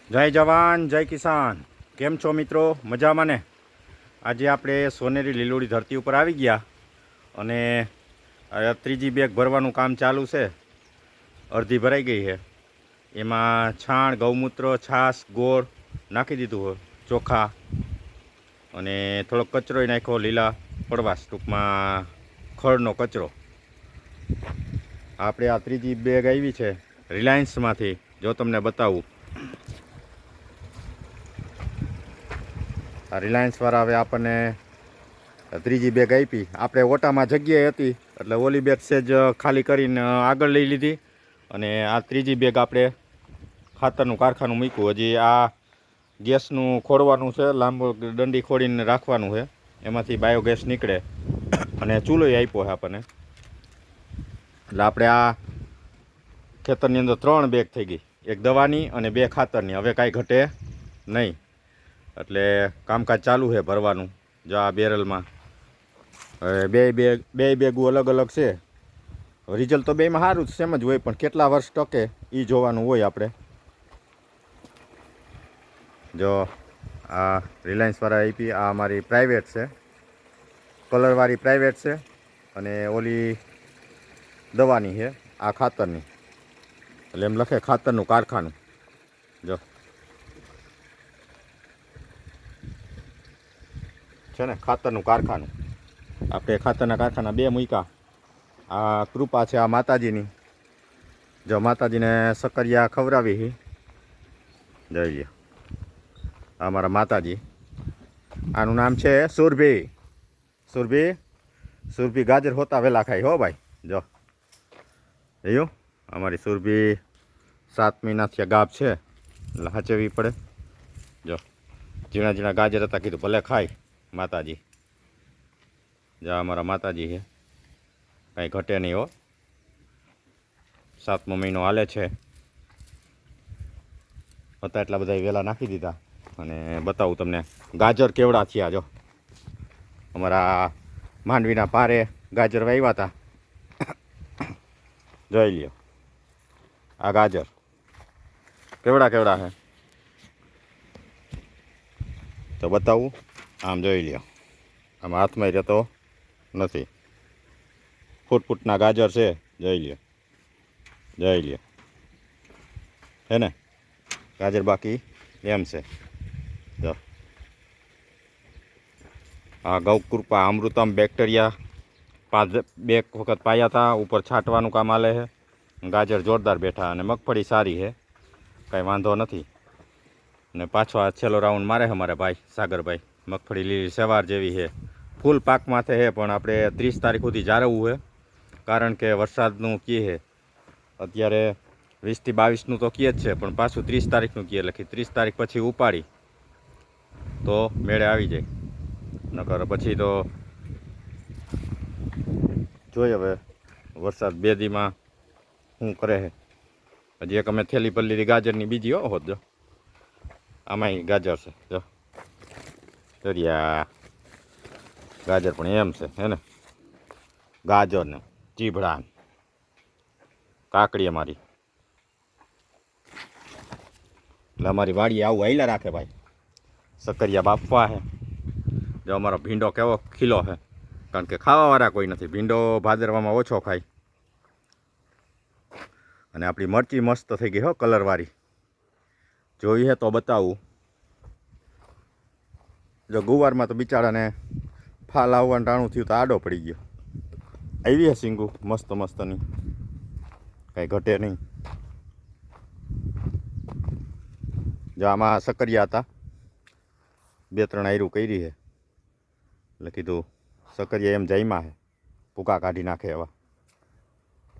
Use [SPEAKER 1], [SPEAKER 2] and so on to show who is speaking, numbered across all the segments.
[SPEAKER 1] જય જવાન જય કિસાન. કેમ છો મિત્રો? મજામાં ને? આજે આપણે સોનેરી લીલોડી ધરતી ઉપર આવી ગયા અને ત્રીજી બેગ ભરવાનું કામ ચાલુ છે. અડધી ભરાઈ ગઈ છે. એમાં છાણ, ગૌમૂત્ર, છાશ, ગોળ નાખી દીધું હોય, ચોખા અને થોડોક કચરો નાખ્યો, લીલા પડવાશ, ટૂંકમાં ખળનો કચરો. આપણે આ ત્રીજી બેગ આવી છે રિલાયન્સમાંથી. જો તમને બતાવું, આ રિલાયન્સવાળા હવે આપણને ત્રીજી બેગ આપી. આપણે ઓટામાં જગ્યાએ હતી એટલે ઓલી બેગ સેજ ખાલી કરીને આગળ લઈ લીધી અને આ ત્રીજી બેગ આપણે ખાતરનું કારખાનું મૂક્યું. હજી આ ગેસનું ખોડવાનું છે, લાંબો દંડી ખોડીને રાખવાનું છે, એમાંથી બાયોગેસ નીકળે અને ચૂલો આપ્યો છે આપણને. એટલે આપણે આ ખેતરની અંદર 3 બેગ થઈ ગઈ, એક દવાની અને 2 ખાતરની. હવે કાંઈ ઘટે નહીં એટલે કામકાજ ચાલુ છે ભરવાનું. જો આ બેરલમાં હવે બે બેગું અલગ અલગ છે. રિઝલ્ટ તો બેમાં સારું જ સેમ જ હોય, પણ કેટલા વર્ષ ટકે એ જોવાનું હોય આપણે. જો આ રિલાયન્સવાળા આપી, આ અમારી પ્રાઇવેટ છે, કલરવાળી પ્રાઇવેટ છે અને ઓલી દવાની છે, આ ખાતરની. એટલે એમ લખે ખાતરનું કારખાનું. જો છે ને ખાતરનું કારખાનું. આપણે ખાતરના કારખાના 2 મૂક્યા. આ કૃપા છે આ માતાજીની. જો માતાજીને સક્કરિયા ખવડાવી છે. જોઈ લ્યો, આ મારા માતાજી. આનું નામ છે સુરભી. સુરભી ગાજર હોતા વહેલા ખાય હો ભાઈ. જો જોયું, અમારી સુરભી 7 મહિનાથી ગાભ છે એટલે હાચવવી પડે. જો ઝીણા ઝીણા ગાજર હતા, કીધું ભલે ખાય માતાજી. જા અમારા માતાજી છે, કાંઈ ઘટે નહીં હો. 7મો મહિનો હાલે છે. હતા એટલા બધા વહેલા નાખી દીધા. અને બતાવું તમને ગાજર કેવડા થયા. જો અમારા માંડવીના પારે ગાજર વાવ્યા હતા. જોઈ લ્યો, આ ગાજર કેવડા છે તો બતાવું. આમ જોઈ લ્યો, આમાં હાથમાં રહેતો નથી. ફૂટના ગાજર છે. જોઈ લ્યો હે ને ગાજર, બાકી એમ છે. જો આ ગૌકૃપા અમૃતમ બેક્ટેરિયા 2 વખત પાયા હતા. ઉપર છાંટવાનું કામ આલે છે. ગાજર જોરદાર બેઠા અને મગફળી સારી છે, કાંઈ વાંધો નથી. ને પાછો આ છેલ્લો રાઉન્ડ મારે છે અમારા ભાઈ સાગરભાઈ. મગફળી લીલી સવાર જેવી છે, ફૂલ પાક માથે છે, પણ આપણે 30 તારીખ સુધી જાળવવું છે. કારણ કે વરસાદનું કહે છે અત્યારે 20 થી 22નું તો કહે જ છે, પણ પાછું 30 તારીખનું કહે. એટલે 30 તારીખ પછી ઉપાડી તો મેળે આવી જાય. નકર પછી તો જોઈએ હવે વરસાદ 2 દીમાં શું કરે છે. હજી એક અમે થેલી પર લીધી ગાજરની બીજી હોત. જો આમાંય ગાજર છે. જો દરિયા ગાજર પણ એમ છે હે ને. ગાજર ને ચીભડા કાકડી અમારી. એટલે અમારી વાડીએ આવું હાઈલા રાખે ભાઈ. સક્કરિયા બાફવા છે. જો અમારો ભીંડો કેવો ખીલો છે, કારણ કે ખાવાવાળા કોઈ નથી. ભીંડો ભાદરવામાં ઓછો ખાય. અને આપણી મરચી મસ્ત થઈ ગઈ હો, કલરવાળી. જોઈ છે તો બતાવું. જો ગુવારમાં તો બિચારાને ફાલ આવવાનું ટાણું થયું તો આડો પડી ગયો. આવી છે સિંગુ મસ્તની, કાંઈ ઘટે નહીં. જો આમાં સક્કરિયા હતા, 2-3 આયરું કરી છે. એટલે કીધું સક્કરિયા એમ જાયમાં છે, ભૂકા કાઢી નાખે. એવા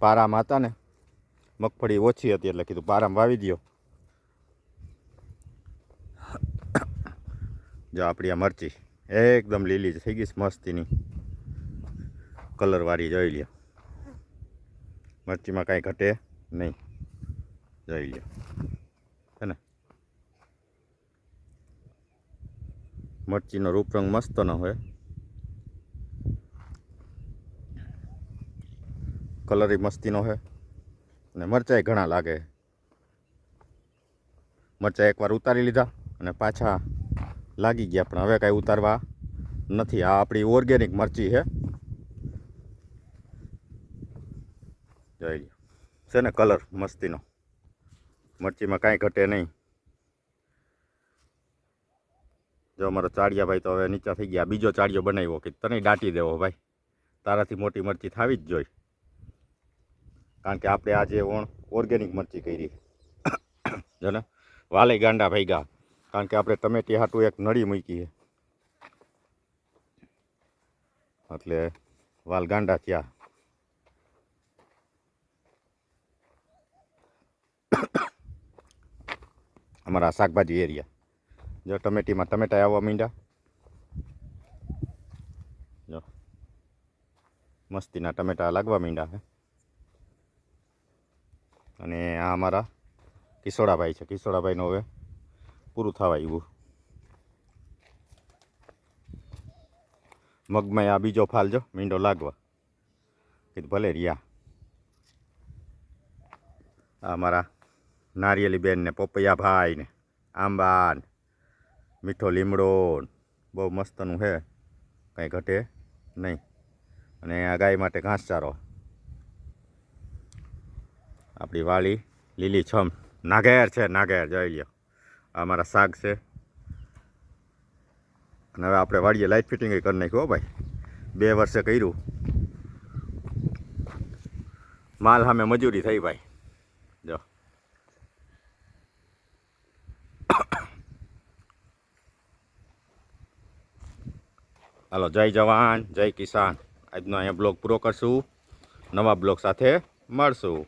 [SPEAKER 1] પારામાં હતા ને, મગફળી ઓછી હતી એટલે કીધું પારામાં વાવી દો. જો આપણી આ મરચી એકદમ લીલી થઈ ગઈ, મસ્તીની કલરવાળી. જોઈ લ્યો, મરચીમાં કાંઈ ઘટે નહીં. જોઈ લ્યો હે ને. મરચીનો રૂપ રંગ મસ્ત ન હોય, કલર મસ્તીનો છે અને મરચાઈ ઘણા લાગે. મરચાં એકવાર ઉતારી લીધા અને પાછા લાગી ગયા, પણ હવે કાંઈ ઉતારવા નથી. આ આપણી ઓર્ગેનિક મરચી છે. જોઈ લો છે ને કલર મસ્તીનો, મરચીમાં કાંઈ ઘટે નહીં. જો અમારો ચાળિયા ભાઈ તો હવે નીચા થઈ ગયા. બીજો ચાળિયો બનાવ્યો કે તને દાટી દેવો ભાઈ, તારાથી મોટી મરચી થાવી જ જોઈએ, કારણ કે આપણે આજે ઓર્ગેનિક મરચી કરી જો ને. વાલે ગાંડા ભાગ્યા, કારણ કે આપણે ટમેટી હાટું એક નળી મૂકી છે, એટલે વાલ ગાંડા થયા. અમારા શાકભાજી એરિયા જો ટમેટીમાં ટમેટા આવવા માંડ્યા. જો મસ્તીના ટમેટા લાગવા માંડ્યા છે. અને આ અમારા કિશોડાભાઈ છે. કિશોડાભાઈનું હવે પૂરું થવા આવ્યું. મગમાં આ બીજો ફાલ જો મીંડો લાગવા કીધું ભલે રહ્યા. આ અમારા નારિયેલી બેન ને પોપૈયા ભાઈ ને આંબા ને મીઠો લીમડો બહુ મસ્તનું છે, કંઈ ઘટે નહીં. અને આ ગાય માટે ઘાસચારો. આપણી વાડી લીલી છમ નાગેર છે, નાગેર જોઈ લ્યો. આ અમારા શાક છે. અને હવે આપણે વાડીએ લાઇટ ફિટિંગ કરી નાખ્યું ભાઈ. 2 વર્ષે કર્યું, માલ સામે મજૂરી થઈ ભાઈ. જો હાલો, જય જવાન જય કિસાન. આજનો અહીંયા બ્લોગ પૂરો કરશું. નવા બ્લોગ સાથે મળશું.